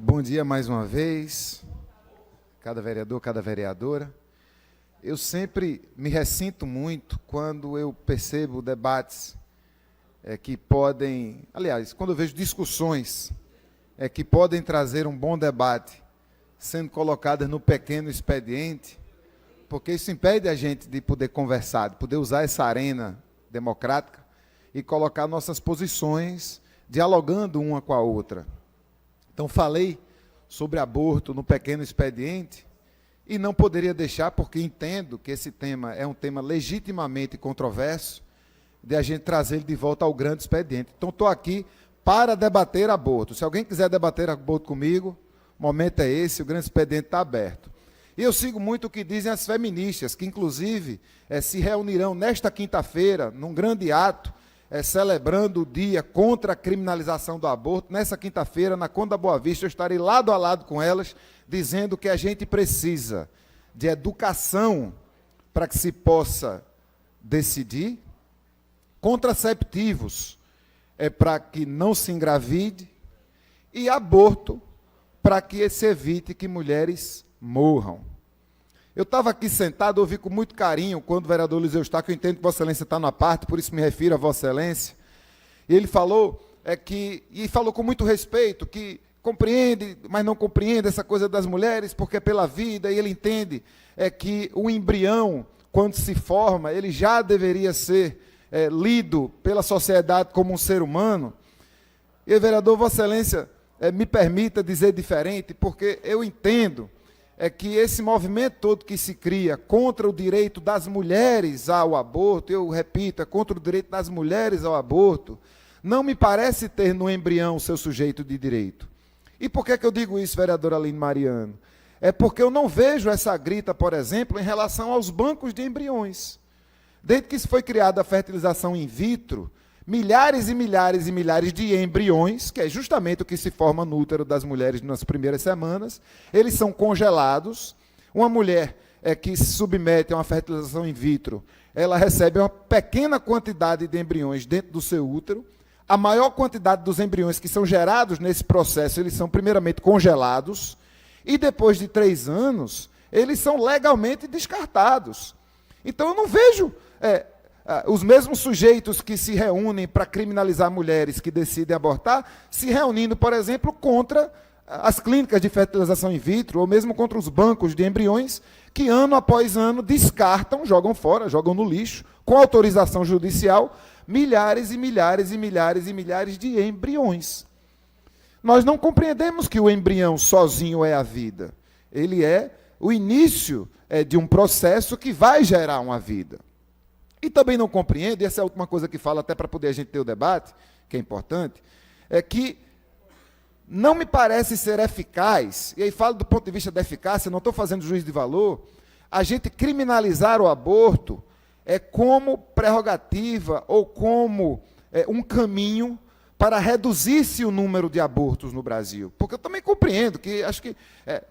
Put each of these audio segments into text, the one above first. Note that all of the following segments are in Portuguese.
Bom dia mais uma vez, cada vereador, cada vereadora. Eu sempre me ressinto muito quando eu percebo debates que podem, aliás, quando eu vejo discussões que podem trazer um bom debate sendo colocadas no pequeno expediente, porque isso impede a gente de poder conversar, de poder usar essa arena democrática e colocar nossas posições dialogando uma com a outra. Então, falei sobre aborto no pequeno expediente e não poderia deixar, porque entendo que esse tema é um tema legitimamente controverso, de a gente trazer ele de volta ao grande expediente. Então, estou aqui para debater aborto. Se alguém quiser debater aborto comigo, o momento é esse, o grande expediente está aberto. E eu sigo muito o que dizem as feministas, que inclusive se reunirão nesta quinta-feira, num grande ato, celebrando o dia contra a criminalização do aborto. Nessa quinta-feira, na Conde da Boa Vista, eu estarei lado a lado com elas, dizendo que a gente precisa de educação para que se possa decidir, contraceptivos para que não se engravide, e aborto para que se evite que mulheres morram. Eu estava aqui sentado, ouvi com muito carinho, quando o vereador Luiz Eustáquio, eu entendo que Vossa Excelência está na parte, por isso me refiro a Vossa Excelência, e ele falou, e falou com muito respeito, que compreende, mas não compreende essa coisa das mulheres, porque é pela vida, e ele entende que o embrião, quando se forma, ele já deveria ser lido pela sociedade como um ser humano. E, vereador, Vossa Excelência, me permita dizer diferente, porque eu entendo que esse movimento todo que se cria contra o direito das mulheres ao aborto, eu repito, é contra o direito das mulheres ao aborto, não me parece ter no embrião o seu sujeito de direito. E por que eu digo isso, vereador Aline Mariano? É porque eu não vejo essa grita, por exemplo, em relação aos bancos de embriões. Desde que se foi criada a fertilização in vitro, milhares e milhares e milhares de embriões, que é justamente o que se forma no útero das mulheres nas primeiras semanas, eles são congelados. Uma mulher que se submete a uma fertilização in vitro, ela recebe uma pequena quantidade de embriões dentro do seu útero. A maior quantidade dos embriões que são gerados nesse processo, eles são primeiramente congelados, e depois de 3 anos, eles são legalmente descartados. Então, eu não vejo os mesmos sujeitos que se reúnem para criminalizar mulheres que decidem abortar, se reunindo, por exemplo, contra as clínicas de fertilização in vitro, ou mesmo contra os bancos de embriões, que ano após ano descartam, jogam fora, jogam no lixo, com autorização judicial, milhares e milhares e milhares e milhares de embriões. Nós não compreendemos que o embrião sozinho é a vida. Ele é o início de um processo que vai gerar uma vida. E também não compreendo, e essa é a última coisa que falo, até para poder a gente ter o debate, que é importante, é que não me parece ser eficaz, e aí falo do ponto de vista da eficácia, não estou fazendo juízo de valor, a gente criminalizar o aborto como prerrogativa ou como um caminho para reduzir-se o número de abortos no Brasil. Porque eu também compreendo que acho que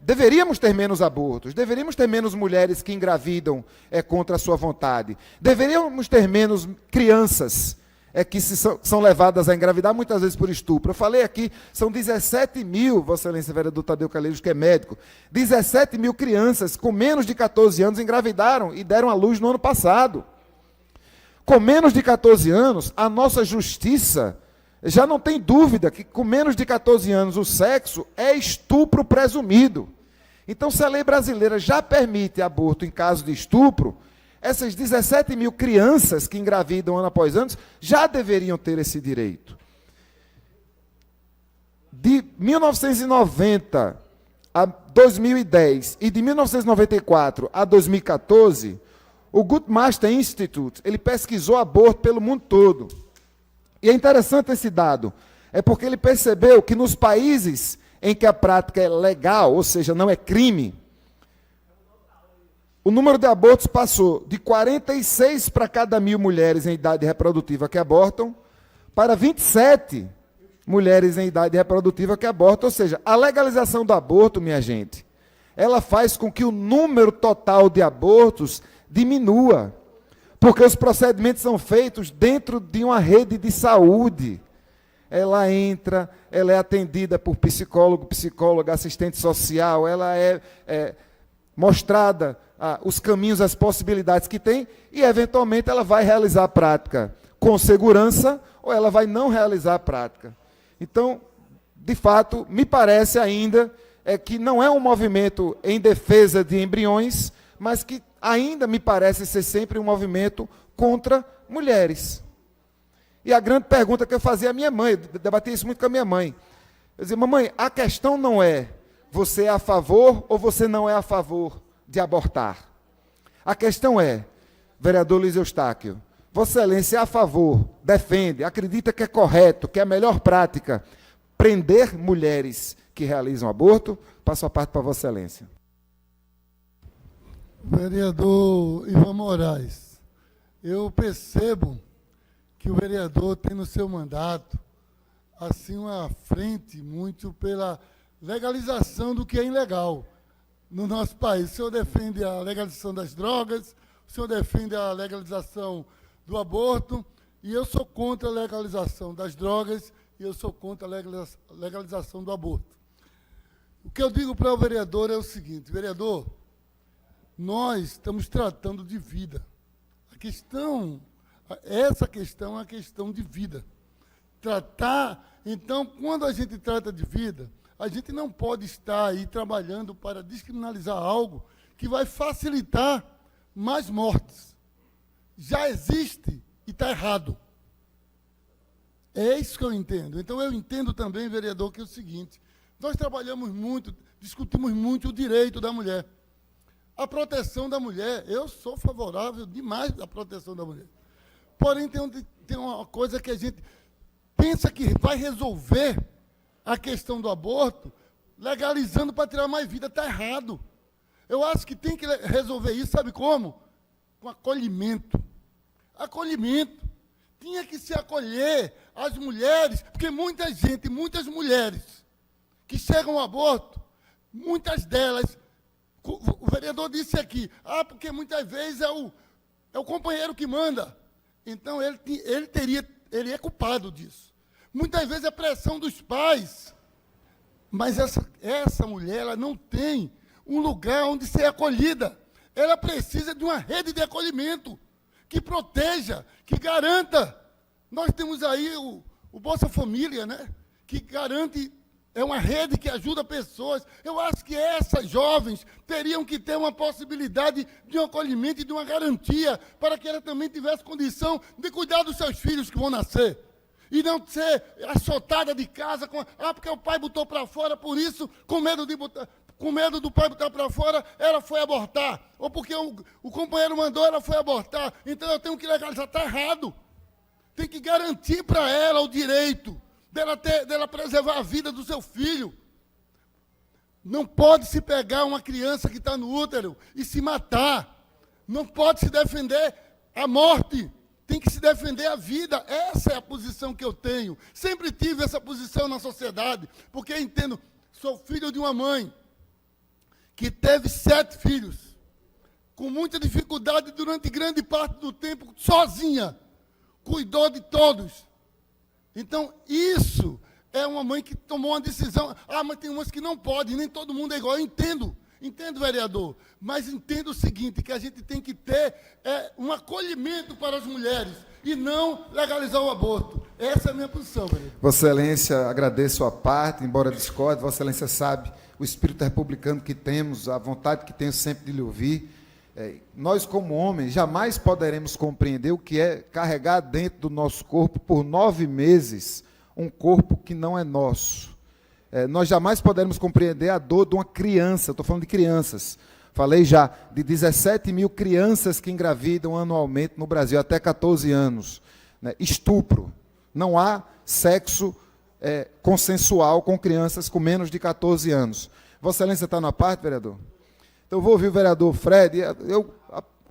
deveríamos ter menos abortos, deveríamos ter menos mulheres que engravidam contra a sua vontade, deveríamos ter menos crianças que são levadas a engravidar, muitas vezes por estupro. Eu falei aqui, são 17 mil, Vossa Excelência, vereador Tadeu Calheiros, que é médico, 17 mil crianças com menos de 14 anos engravidaram e deram à luz no ano passado. Com menos de 14 anos, a nossa justiça já não tem dúvida que com menos de 14 anos o sexo é estupro presumido. Então, se a lei brasileira já permite aborto em caso de estupro, essas 17 mil crianças que engravidam ano após ano já deveriam ter esse direito. De 1990 a 2010 e de 1994 a 2014, o Guttmacher Institute, ele pesquisou aborto pelo mundo todo. E é interessante esse dado, porque ele percebeu que nos países em que a prática é legal, ou seja, não é crime, o número de abortos passou de 46 para cada 1.000 mulheres em idade reprodutiva que abortam, para 27 mulheres em idade reprodutiva que abortam. Ou seja, a legalização do aborto, minha gente, ela faz com que o número total de abortos diminua. Porque os procedimentos são feitos dentro de uma rede de saúde. ela entra, ela é atendida por psicólogo, psicóloga, assistente social, ela é mostrada os caminhos, as possibilidades que tem, e eventualmente ela vai realizar a prática com segurança, ou ela vai não realizar a prática. Então, de fato, me parece ainda que não é um movimento em defesa de embriões, mas que ainda me parece ser sempre um movimento contra mulheres. E a grande pergunta que eu fazia à minha mãe, eu debati isso muito com a minha mãe. Eu dizia, mamãe, a questão não é você é a favor ou você não é a favor de abortar. A questão é, vereador Luiz Eustáquio, Vossa Excelência é a favor, defende, acredita que é correto, que é a melhor prática prender mulheres que realizam aborto? Passo a parte para Vossa Excelência. Vereador Ivan Moraes, eu percebo que o vereador tem no seu mandato assim uma frente muito pela legalização do que é ilegal no nosso país. O senhor defende a legalização das drogas, o senhor defende a legalização do aborto, e eu sou contra a legalização das drogas e eu sou contra a legalização do aborto. O que eu digo para o vereador é o seguinte, vereador, nós estamos tratando de vida. Essa questão é uma questão de vida. Então, quando a gente trata de vida, a gente não pode estar aí trabalhando para descriminalizar algo que vai facilitar mais mortes. Já existe e está errado. É isso que eu entendo. Então, eu entendo também, vereador, que é o seguinte, nós trabalhamos muito, discutimos muito o direito da mulher. A proteção da mulher, eu sou favorável demais à proteção da mulher. Porém, tem uma coisa que a gente pensa que vai resolver a questão do aborto, legalizando para tirar mais vida, está errado. Eu acho que tem que resolver isso, sabe como? Com acolhimento. Acolhimento. Tinha que se acolher as mulheres, porque muitas mulheres que chegam ao aborto, muitas delas, o vereador disse aqui, porque muitas vezes é o companheiro que manda. Então, ele é culpado disso. Muitas vezes é pressão dos pais. Mas essa mulher, ela não tem um lugar onde ser acolhida. Ela precisa de uma rede de acolhimento que proteja, que garanta. Nós temos aí o Bolsa Família, né? Que garante, é uma rede que ajuda pessoas. Eu acho que essas jovens teriam que ter uma possibilidade de um acolhimento e de uma garantia para que ela também tivesse condição de cuidar dos seus filhos que vão nascer. E não ser assotada de casa, porque o pai botou para fora, por isso, com medo do pai botar para fora, ela foi abortar. Ou porque o companheiro mandou, ela foi abortar. Então eu tenho que legalizar, está errado. Tem que garantir para ela o direito dela preservar a vida do seu filho. Não pode se pegar uma criança que está no útero e se matar. Não pode se defender a morte. Tem que se defender a vida. Essa é a posição que eu tenho. Sempre tive essa posição na sociedade, porque eu entendo, sou filho de uma mãe que teve 7 filhos, com muita dificuldade durante grande parte do tempo, sozinha, cuidou de todos. Então, isso é uma mãe que tomou uma decisão. Mas tem umas que não podem, nem todo mundo é igual. Eu entendo, vereador, mas entendo o seguinte, que a gente tem que ter um acolhimento para as mulheres e não legalizar o aborto. Essa é a minha posição, vereador. Vossa Excelência, agradeço a parte, embora discorde, Vossa Excelência sabe o espírito republicano que temos, a vontade que tenho sempre de lhe ouvir. Nós, como homens, jamais poderemos compreender o que é carregar dentro do nosso corpo, por 9 meses, um corpo que não é nosso. Nós jamais poderemos compreender a dor de uma criança, estou falando de crianças. Falei já de 17 mil crianças que engravidam anualmente no Brasil, até 14 anos. Né? Estupro. Não há sexo consensual com crianças com menos de 14 anos. Vossa Excelência está na parte, vereador? Então, eu vou ouvir o vereador Fred, eu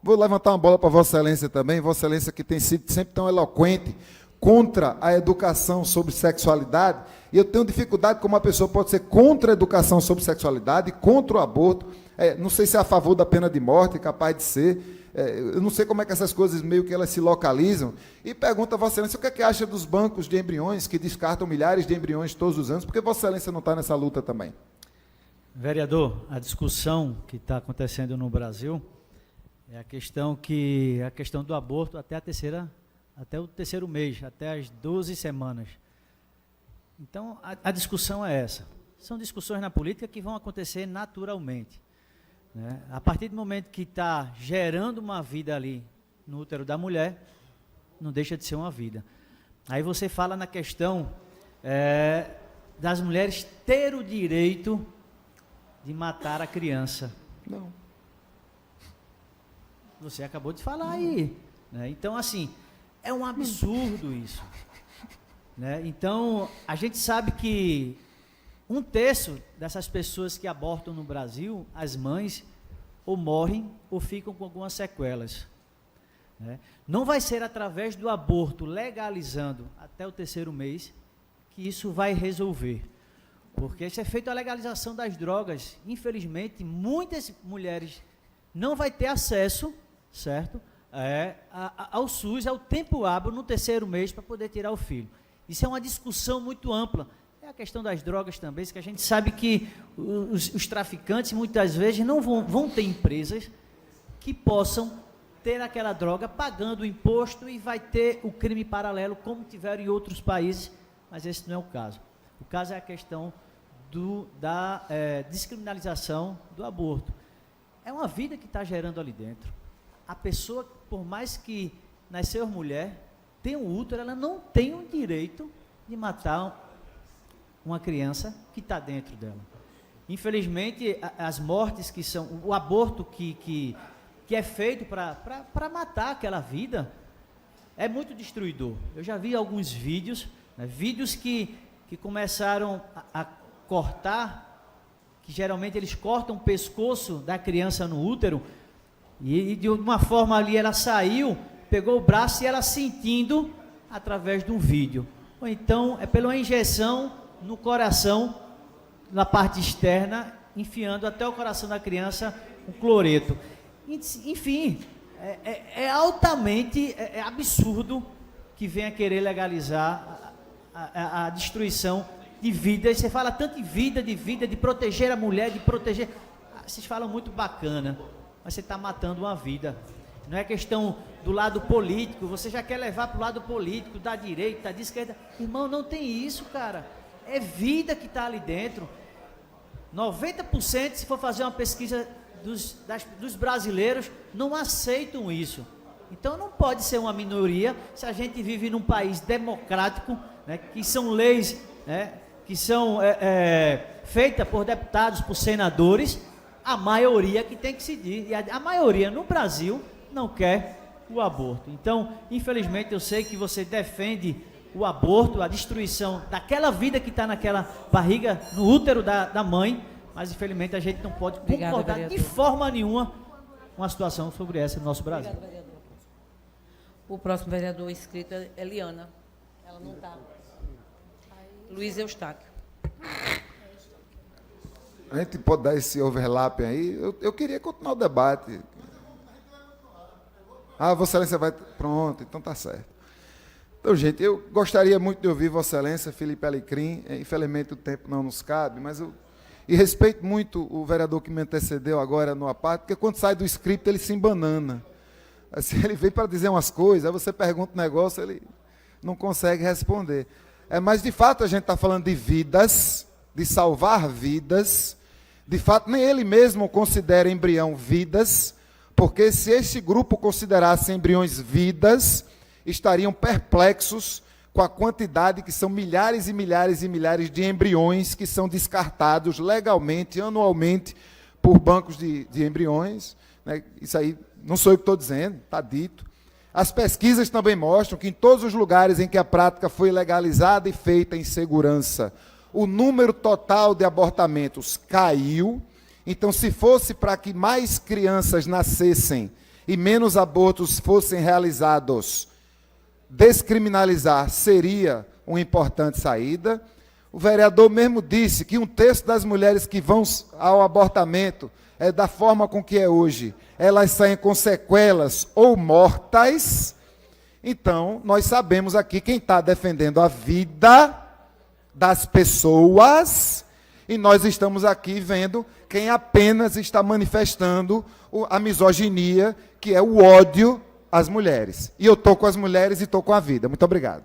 vou levantar uma bola para Vossa Excelência também, Vossa Excelência que tem sido sempre tão eloquente contra a educação sobre sexualidade, e eu tenho dificuldade como uma pessoa pode ser contra a educação sobre sexualidade, contra o aborto, não sei se é a favor da pena de morte, capaz de ser, eu não sei como é que essas coisas meio que elas se localizam, e pergunta a Vossa Excelência o que é que acha dos bancos de embriões que descartam milhares de embriões todos os anos, porque Vossa Excelência não está nessa luta também? Vereador, a discussão que está acontecendo no Brasil é a questão do aborto até o terceiro mês, até as 12 semanas. Então, a discussão é essa. São discussões na política que vão acontecer naturalmente, né? A partir do momento que está gerando uma vida ali no útero da mulher, não deixa de ser uma vida. Aí você fala na questão das mulheres ter o direito de matar a criança. Não. Você acabou de falar aí, né? Então, assim, é um absurdo isso, né? Então, a gente sabe que 1/3 dessas pessoas que abortam no Brasil, as mães, ou morrem ou ficam com algumas sequelas, né? Não vai ser através do aborto legalizando até o terceiro mês que isso vai resolver, porque se é feita a legalização das drogas, infelizmente, muitas mulheres não vão ter acesso, certo, ao SUS, ao tempo hábil no terceiro mês para poder tirar o filho. Isso é uma discussão muito ampla. É a questão das drogas também, que a gente sabe que os traficantes muitas vezes não vão ter empresas que possam ter aquela droga pagando o imposto e vai ter o crime paralelo como tiveram em outros países, mas esse não é o caso. O caso é a questão da descriminalização do aborto. É uma vida que está gerando ali dentro. A pessoa, por mais que nasceu mulher, tem um útero, ela não tem o direito de matar uma criança que está dentro dela. Infelizmente, as mortes que são, o aborto que é feito para matar aquela vida, é muito destruidor. Eu já vi alguns vídeos, né, vídeos que começaram a cortar, que geralmente eles cortam o pescoço da criança no útero, e de uma forma ali ela saiu, pegou o braço e ela sentindo através de um vídeo. Ou então é pela injeção no coração, na parte externa, enfiando até o coração da criança um cloreto. Enfim, é altamente absurdo que venha querer legalizar a destruição de vida. E você fala tanto de vida, de proteger a mulher, de proteger... Vocês falam muito bacana, mas você está matando uma vida. Não é questão do lado político, você já quer levar para o lado político, da direita, da esquerda. Irmão, não tem isso, cara. É vida que está ali dentro. 90%, se for fazer uma pesquisa dos brasileiros, não aceitam isso. Então não pode ser uma minoria se a gente vive num país democrático, né, que são leis, né, que são feitas por deputados, por senadores, a maioria que tem que decidir. E a maioria no Brasil não quer o aborto. Então, infelizmente, eu sei que você defende o aborto, a destruição daquela vida que está naquela barriga, no útero da mãe, mas infelizmente a gente não pode concordar de forma nenhuma uma situação sobre essa no nosso Brasil. Obrigado, vereador. O próximo vereador inscrito é Eliana. Ela não está. Luiz Eustáquio. A gente pode dar esse overlap aí? Eu queria continuar o debate. Vossa Excelência vai... Pronto, então está certo. Então, gente, eu gostaria muito de ouvir Vossa Excelência, Felipe Alecrim. Infelizmente o tempo não nos cabe, mas eu... E respeito muito o vereador que me antecedeu agora no aparte, porque quando sai do script ele se embanana. Assim, ele vem para dizer umas coisas, aí você pergunta um negócio, ele não consegue responder. Mas, de fato, a gente está falando de vidas, de salvar vidas. De fato, nem ele mesmo considera embrião vidas, porque se este grupo considerasse embriões vidas, estariam perplexos com a quantidade que são milhares e milhares e milhares de embriões que são descartados legalmente, anualmente, por bancos de embriões, né? Isso aí não sou eu que estou dizendo, está dito. As pesquisas também mostram que em todos os lugares em que a prática foi legalizada e feita em segurança, o número total de abortamentos caiu. Então, se fosse para que mais crianças nascessem e menos abortos fossem realizados, descriminalizar seria uma importante saída. O vereador mesmo disse que 1/3 das mulheres que vão ao abortamento, da forma com que é hoje, elas saem com sequelas ou mortas. Então, nós sabemos aqui quem está defendendo a vida das pessoas, e nós estamos aqui vendo quem apenas está manifestando a misoginia, que é o ódio às mulheres. E eu estou com as mulheres e estou com a vida. Muito obrigado.